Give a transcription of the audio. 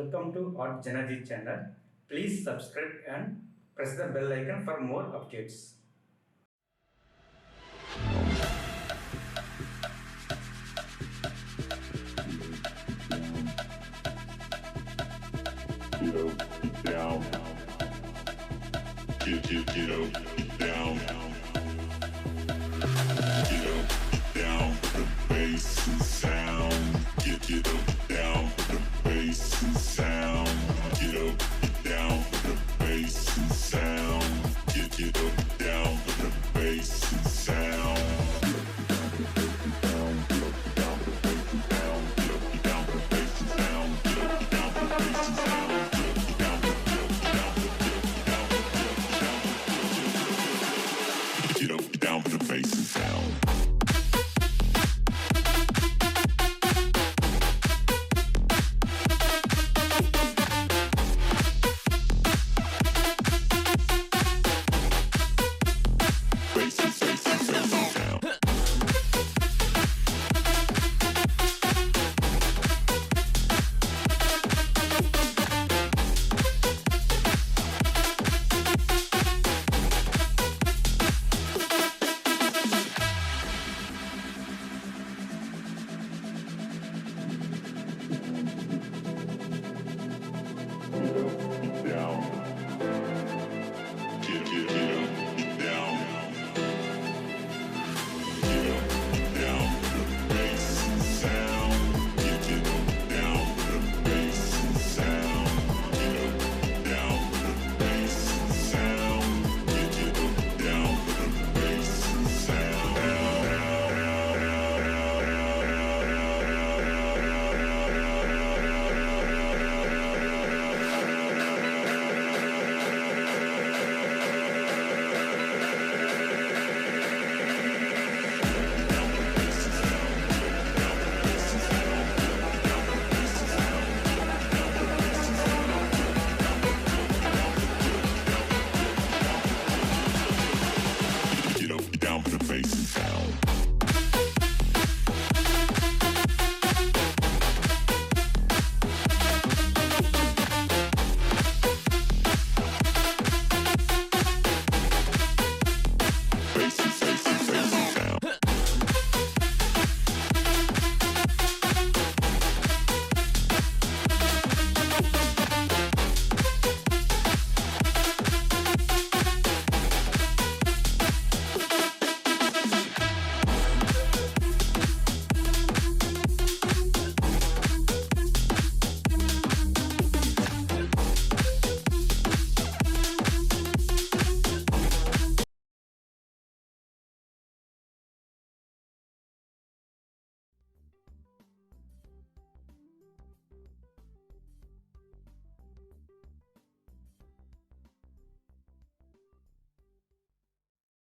Welcome to Art Janaji channel. Please subscribe and press the bell icon for more updates. Get up, get down. Get up, get down. Get up, get down. The bass and sound. Get up, get down. The bass and sound. Get up, get down. The bass and sound. Get up, get down. The bass and sound. Get up, get down for the bass and sound. Down for the bass and sound.